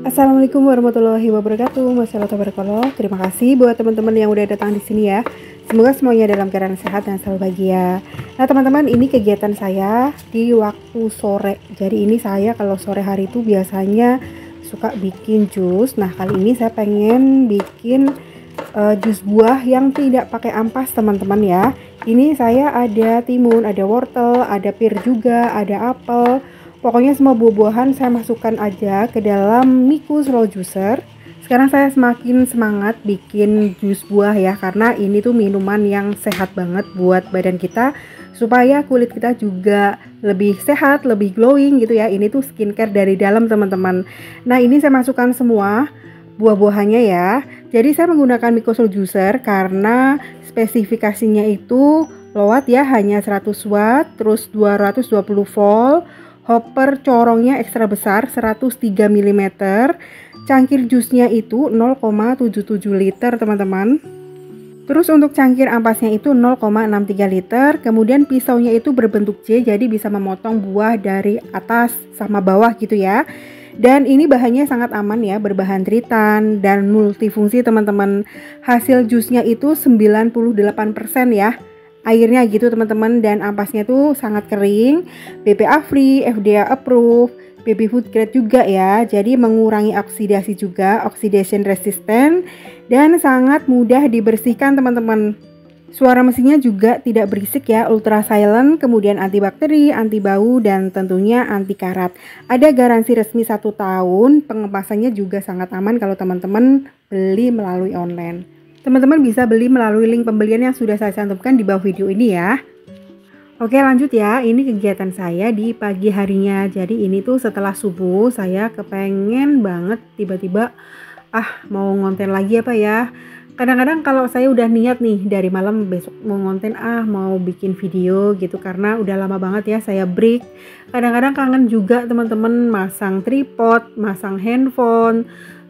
Assalamualaikum warahmatullahi wabarakatuh. Wassalamualaikum. Terima kasih buat teman-teman yang udah datang di sini ya. Semoga semuanya dalam keadaan sehat dan selalu bahagia. Nah teman-teman, ini kegiatan saya di waktu sore. Jadi ini saya kalau sore hari itu biasanya suka bikin jus. Nah kali ini saya pengen bikin jus buah yang tidak pakai ampas teman-teman ya. Ini saya ada timun, ada wortel, ada pir juga, ada apel. Pokoknya semua buah-buahan saya masukkan aja ke dalam Miku Slow Juicer. Sekarang saya semakin semangat bikin jus buah ya, karena ini tuh minuman yang sehat banget buat badan kita, supaya kulit kita juga lebih sehat, lebih glowing gitu ya. Ini tuh skincare dari dalam teman-teman. Nah ini saya masukkan semua buah-buahannya ya. Jadi saya menggunakan Miku Slow Juicer karena spesifikasinya itu low watt ya, hanya 100 watt, terus 220 volt. Hopper corongnya ekstra besar 103 mm. Cangkir jusnya itu 0,77 liter teman-teman. Terus untuk cangkir ampasnya itu 0,63 liter. Kemudian pisaunya itu berbentuk J, jadi bisa memotong buah dari atas sama bawah gitu ya. Dan ini bahannya sangat aman ya, berbahan tritan dan multifungsi teman-teman. Hasil jusnya itu 98% ya airnya gitu teman-teman, dan ampasnya tuh sangat kering, BPA free, FDA approve, baby food grade juga ya. Jadi mengurangi oksidasi juga, oxidation resistant, dan sangat mudah dibersihkan teman-teman. Suara mesinnya juga tidak berisik ya, ultra silent, kemudian antibakteri, anti bau, dan tentunya anti karat. Ada garansi resmi 1 tahun, pengepasannya juga sangat aman kalau teman-teman beli melalui online. Teman-teman bisa beli melalui link pembelian yang sudah saya cantumkan di bawah video ini ya. Oke lanjut ya, ini kegiatan saya di pagi harinya. Jadi ini tuh setelah subuh saya kepengen banget tiba-tiba mau ngonten lagi apa ya. Kadang-kadang kalau saya udah niat nih dari malam besok mau ngonten, mau bikin video gitu, karena udah lama banget ya saya break. Kadang-kadang kangen juga teman-teman masang tripod, masang handphone,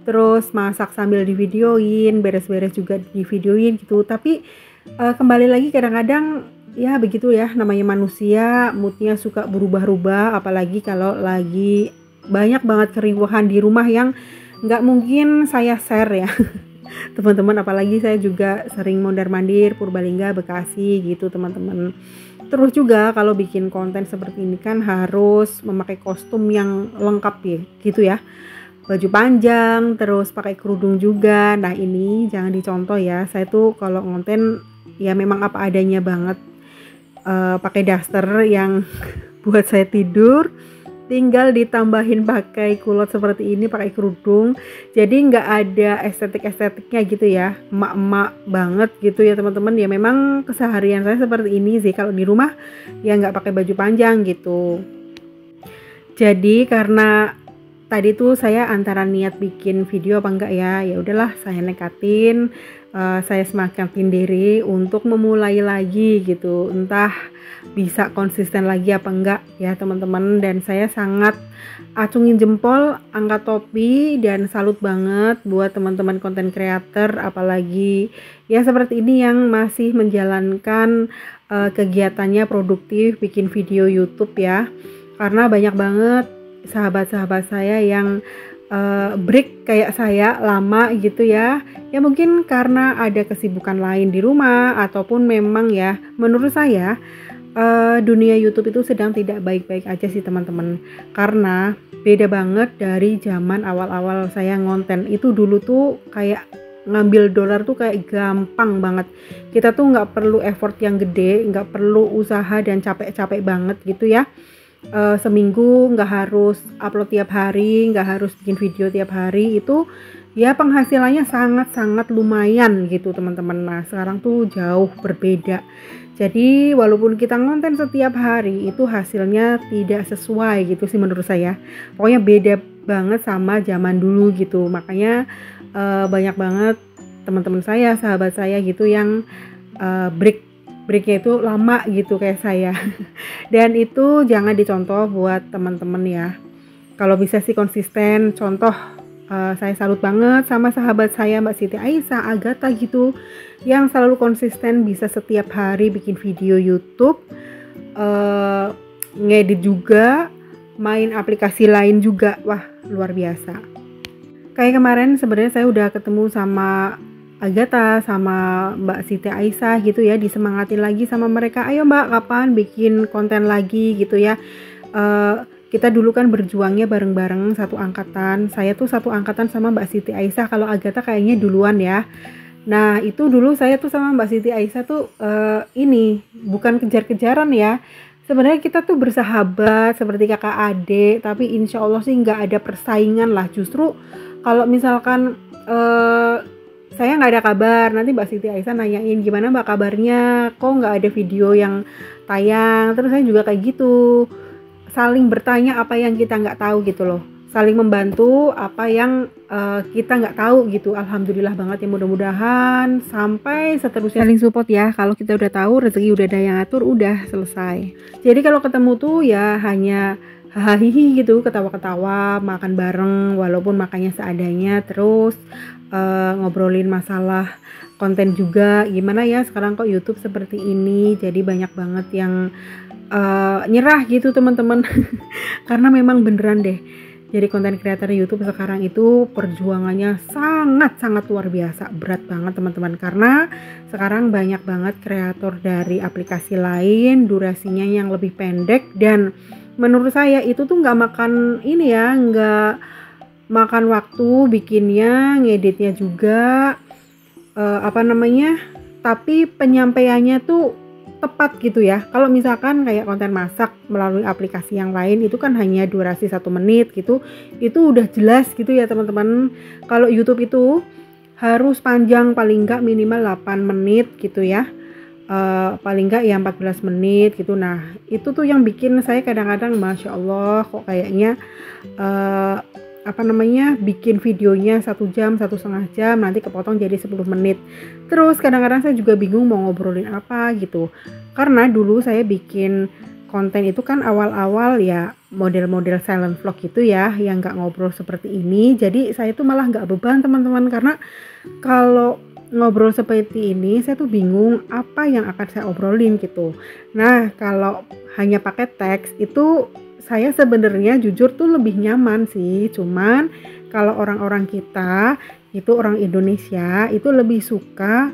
terus masak sambil divideoin, beres-beres juga divideoin gitu. Tapi kembali lagi kadang-kadang ya begitu ya, namanya manusia, moodnya suka berubah-ubah. Apalagi kalau lagi banyak banget keriuhan di rumah yang nggak mungkin saya share ya teman-teman. Apalagi saya juga sering mondar-mandir Purbalingga, Bekasi gitu teman-teman. Terus juga kalau bikin konten seperti ini kan harus memakai kostum yang lengkap ya gitu ya, baju panjang, terus pakai kerudung juga. Nah ini jangan dicontoh ya, saya tuh kalau ngonten ya memang apa adanya banget. Pakai daster yang buat saya tidur, tinggal ditambahin pakai kulot seperti ini, pakai kerudung. Jadi nggak ada estetik-estetiknya gitu ya, emak-emak banget gitu ya teman-teman. Ya memang keseharian saya seperti ini sih, kalau di rumah ya nggak pakai baju panjang gitu. Jadi karena tadi tuh saya antara niat bikin video apa enggak ya, ya udahlah saya nekatin, saya semangatin diri untuk memulai lagi gitu. Entah bisa konsisten lagi apa enggak ya teman-teman. Dan saya sangat acungin jempol, angkat topi, dan salut banget buat teman-teman konten creator, apalagi ya seperti ini yang masih menjalankan kegiatannya produktif bikin video YouTube ya. Karena banyak banget sahabat-sahabat saya yang break kayak saya lama gitu ya. Ya mungkin karena ada kesibukan lain di rumah, ataupun memang ya menurut saya dunia YouTube itu sedang tidak baik-baik aja sih teman-teman. Karena beda banget dari zaman awal-awal saya ngonten. Itu dulu tuh kayak ngambil dolar tuh kayak gampang banget. Kita tuh nggak perlu effort yang gede, nggak perlu usaha dan capek-capek banget gitu ya. Seminggu nggak harus upload tiap hari, nggak harus bikin video tiap hari, itu ya penghasilannya sangat-sangat lumayan gitu teman-teman. Nah sekarang tuh jauh berbeda. Jadi walaupun kita ngonten setiap hari, itu hasilnya tidak sesuai gitu sih menurut saya. Pokoknya beda banget sama zaman dulu gitu. Makanya banyak banget teman-teman saya, sahabat saya gitu yang breaknya itu lama gitu kayak saya. Dan itu jangan dicontoh buat teman-teman ya. Kalau bisa sih konsisten. Contoh saya salut banget sama sahabat saya Mbak Siti Aisyah, Agatha gitu, yang selalu konsisten bisa setiap hari bikin video YouTube, ngedit juga, main aplikasi lain juga. Wah luar biasa. Kayak kemarin sebenarnya saya udah ketemu sama Agatha sama Mbak Siti Aisyah gitu ya, disemangatin lagi sama mereka, ayo Mbak kapan bikin konten lagi gitu ya. Kita dulu kan berjuangnya bareng-bareng satu angkatan, saya tuh satu angkatan sama Mbak Siti Aisyah, kalau Agatha kayaknya duluan ya. Nah itu dulu saya tuh sama Mbak Siti Aisyah tuh ini bukan kejar-kejaran ya, sebenarnya kita tuh bersahabat seperti kakak adik, tapi insya Allah sih nggak ada persaingan lah. Justru kalau misalkan saya nggak ada kabar, nanti Mbak Siti Aisyah nanyain gimana Mbak kabarnya, kok nggak ada video yang tayang, terus saya juga kayak gitu, saling bertanya apa yang kita nggak tahu gitu loh, saling membantu apa yang kita nggak tahu gitu. Alhamdulillah banget ya, mudah-mudahan sampai seterusnya saling support ya. Kalau kita udah tahu rezeki udah ada yang atur, udah selesai. Jadi kalau ketemu tuh ya hanya hahaha gitu, ketawa-ketawa, makan bareng walaupun makannya seadanya, terus ngobrolin masalah konten juga, gimana ya sekarang kok YouTube seperti ini, jadi banyak banget yang nyerah gitu teman-teman. Karena memang beneran deh, jadi konten creator YouTube sekarang itu perjuangannya sangat-sangat luar biasa, berat banget teman-teman, karena sekarang banyak banget kreator dari aplikasi lain durasinya yang lebih pendek, dan menurut saya itu tuh nggak makan ini ya, nggak makan waktu bikinnya, ngeditnya juga tapi penyampaiannya tuh tepat gitu ya. Kalau misalkan kayak konten masak melalui aplikasi yang lain itu kan hanya durasi 1 menit gitu, itu udah jelas gitu ya teman-teman. Kalau YouTube itu harus panjang, paling nggak minimal 8 menit gitu ya, paling nggak ya 14 menit gitu. Nah itu tuh yang bikin saya kadang-kadang Masya Allah kok kayaknya bikin videonya 1 jam, 1,5 jam, nanti kepotong jadi 10 menit. Terus kadang-kadang saya juga bingung mau ngobrolin apa gitu, karena dulu saya bikin konten itu kan awal-awal ya model-model silent vlog gitu ya, yang nggak ngobrol seperti ini. Jadi saya tuh malah nggak beban teman-teman, karena kalau ngobrol seperti ini saya tuh bingung apa yang akan saya obrolin gitu. Nah kalau hanya pakai teks itu saya sebenarnya jujur tuh lebih nyaman sih, cuman kalau orang-orang kita itu orang Indonesia itu lebih suka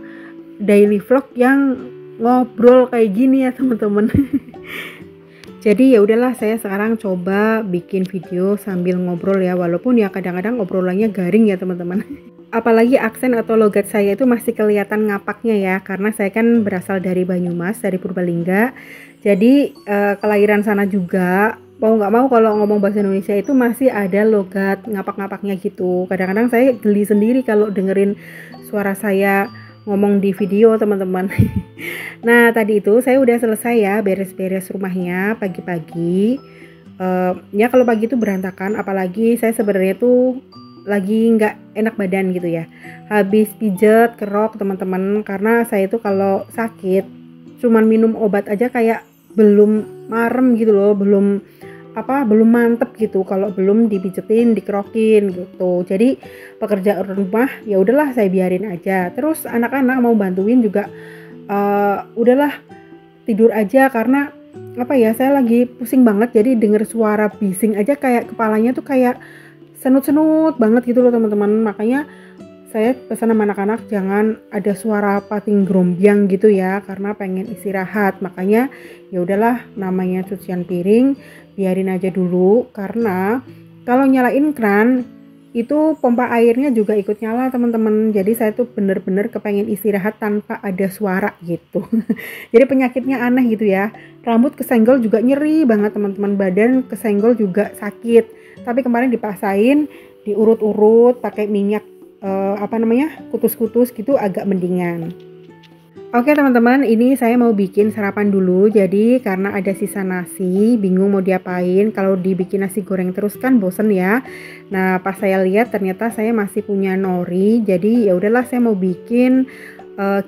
daily vlog yang ngobrol kayak gini ya teman-teman. Jadi ya udahlah, saya sekarang coba bikin video sambil ngobrol ya, walaupun ya kadang-kadang obrolannya garing ya teman-teman. Apalagi aksen atau logat saya itu masih kelihatan ngapaknya ya, karena saya kan berasal dari Banyumas, dari Purbalingga. Jadi kelahiran sana juga, mau nggak mau kalau ngomong bahasa Indonesia itu masih ada logat ngapak-ngapaknya gitu. Kadang-kadang saya geli sendiri kalau dengerin suara saya ngomong di video teman-teman. Nah tadi itu saya udah selesai ya beres-beres rumahnya pagi-pagi. Ya kalau pagi itu berantakan, apalagi saya sebenarnya tuh lagi nggak enak badan gitu ya, habis pijet kerok teman-teman, karena saya itu kalau sakit cuman minum obat aja kayak belum marem gitu loh, belum mantep gitu kalau belum dipijetin, dikerokin gitu. Jadi pekerjaan rumah ya udahlah saya biarin aja. Terus anak-anak mau bantuin juga udahlah tidur aja, karena saya lagi pusing banget, jadi denger suara bising aja kayak kepalanya tuh kayak senut-senut banget gitu loh teman-teman. Makanya saya pesan sama anak-anak jangan ada suara pating grombyang gitu ya, karena pengen istirahat. Makanya ya udahlah, namanya cucian piring biarin aja dulu, karena kalau nyalain kran itu pompa airnya juga ikut nyala teman-teman. Jadi saya tuh bener-bener kepengen istirahat tanpa ada suara gitu. Jadi penyakitnya aneh gitu ya, rambut kesenggol juga nyeri banget teman-teman, badan kesenggol juga sakit. Tapi kemarin dipaksain diurut-urut pakai minyak kutus-kutus gitu, agak mendingan. Oke teman-teman, ini saya mau bikin sarapan dulu. Jadi karena ada sisa nasi, bingung mau diapain. Kalau dibikin nasi goreng terus kan bosen ya. Nah pas saya lihat ternyata saya masih punya nori. Jadi ya udahlah, saya mau bikin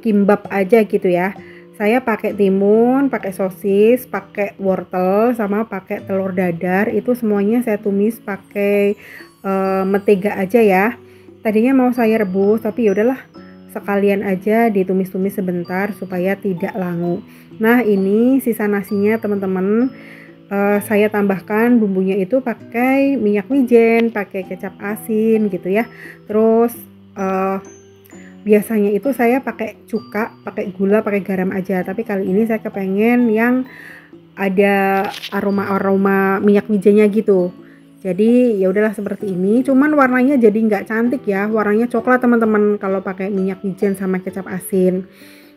kimbap aja gitu ya. Saya pakai timun, pakai sosis, pakai wortel, sama pakai telur dadar. Itu semuanya saya tumis pakai mentega aja ya. Tadinya mau saya rebus, tapi ya udahlah, sekalian aja ditumis-tumis sebentar supaya tidak langu. Nah ini sisa nasinya teman-teman, saya tambahkan bumbunya itu pakai minyak wijen, pakai kecap asin gitu ya. Terus biasanya itu saya pakai cuka, pakai gula, pakai garam aja. Tapi kali ini saya kepengen yang ada aroma minyak wijennya gitu. Jadi ya udahlah seperti ini. Cuman warnanya jadi nggak cantik ya. Warnanya coklat teman-teman kalau pakai minyak wijen sama kecap asin.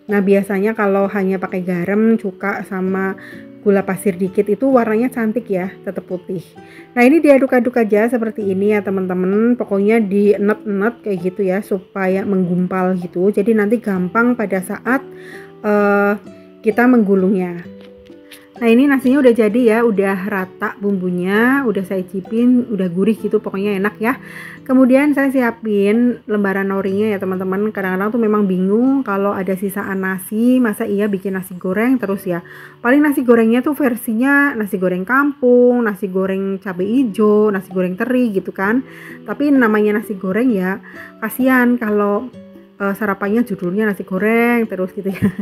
Nah biasanya kalau hanya pakai garam, cuka sama gula pasir dikit itu warnanya cantik ya, tetap putih. Nah ini diaduk-aduk aja seperti ini ya teman-teman. Pokoknya dienet-enet kayak gitu ya supaya menggumpal gitu. Jadi nanti gampang pada saat kita menggulungnya. Nah ini nasinya udah jadi ya, udah rata bumbunya, udah saya cicipin, udah gurih gitu, pokoknya enak ya. Kemudian saya siapin lembaran norinya ya teman-teman. Kadang-kadang tuh memang bingung kalau ada sisaan nasi, masa iya bikin nasi goreng terus ya. Paling nasi gorengnya tuh versinya nasi goreng kampung, nasi goreng cabai hijau, nasi goreng teri gitu kan. Tapi namanya nasi goreng ya, kasihan kalau sarapannya judulnya nasi goreng terus gitu ya.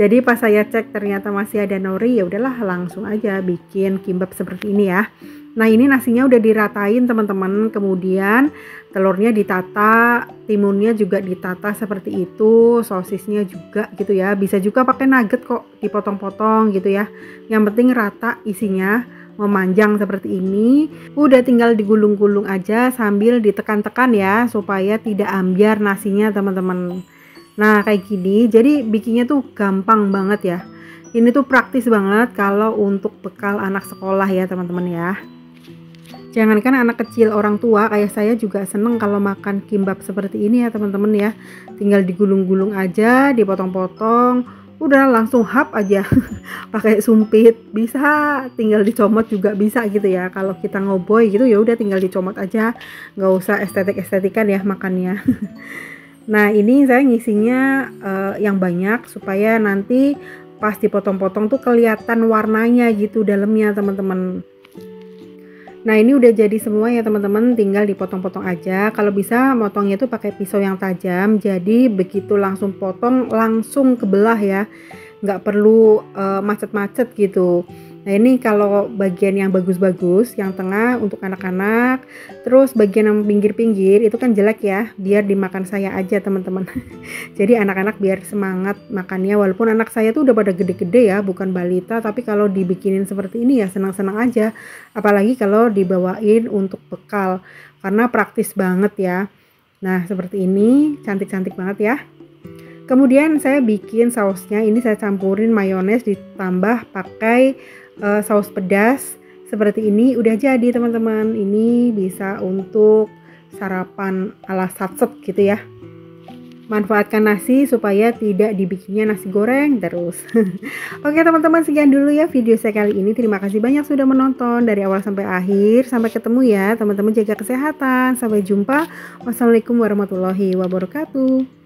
Jadi pas saya cek ternyata masih ada nori, ya udahlah langsung aja bikin kimbap seperti ini ya. Nah ini nasinya udah diratain teman-teman, kemudian telurnya ditata, timunnya juga ditata seperti itu, sosisnya juga gitu ya. Bisa juga pakai nugget kok, dipotong-potong gitu ya. Yang penting rata isinya, memanjang seperti ini. Udah tinggal digulung-gulung aja sambil ditekan-tekan ya supaya tidak ambiar nasinya teman-teman. Nah kayak gini, jadi bikinnya tuh gampang banget ya. Ini tuh praktis banget kalau untuk bekal anak sekolah ya teman-teman ya. Jangankan anak kecil, orang tua kayak saya juga seneng kalau makan kimbap seperti ini ya teman-teman ya. Tinggal digulung-gulung aja, dipotong-potong, udah langsung hap aja. Pakai sumpit bisa, tinggal dicomot juga bisa gitu ya. Kalau kita ngoboy gitu ya udah tinggal dicomot aja, nggak usah estetik-estetikan ya makannya. Nah ini saya ngisinya yang banyak supaya nanti pas dipotong-potong tuh kelihatan warnanya gitu dalamnya teman-teman. Nah ini udah jadi semua ya teman-teman, tinggal dipotong-potong aja. Kalau bisa motongnya tuh pakai pisau yang tajam, jadi begitu langsung potong langsung kebelah ya, nggak perlu macet-macet gitu. Nah ini kalau bagian yang bagus-bagus, yang tengah untuk anak-anak, terus bagian yang pinggir-pinggir itu kan jelek ya, biar dimakan saya aja teman-teman. Jadi anak-anak biar semangat makannya, walaupun anak saya tuh udah pada gede-gede ya, bukan balita, tapi kalau dibikinin seperti ini ya senang-senang aja. Apalagi kalau dibawain untuk bekal, karena praktis banget ya. Nah seperti ini, cantik-cantik banget ya. Kemudian saya bikin sausnya, ini saya campurin mayones ditambah pakai saus pedas seperti ini. Udah jadi teman-teman, ini bisa untuk sarapan ala satset gitu ya. Manfaatkan nasi supaya tidak dibikinnya nasi goreng terus. Oke teman-teman, sekian dulu ya video saya kali ini. Terima kasih banyak sudah menonton dari awal sampai akhir. Sampai ketemu ya teman-teman, jaga kesehatan. Sampai jumpa. Wassalamualaikum warahmatullahi wabarakatuh.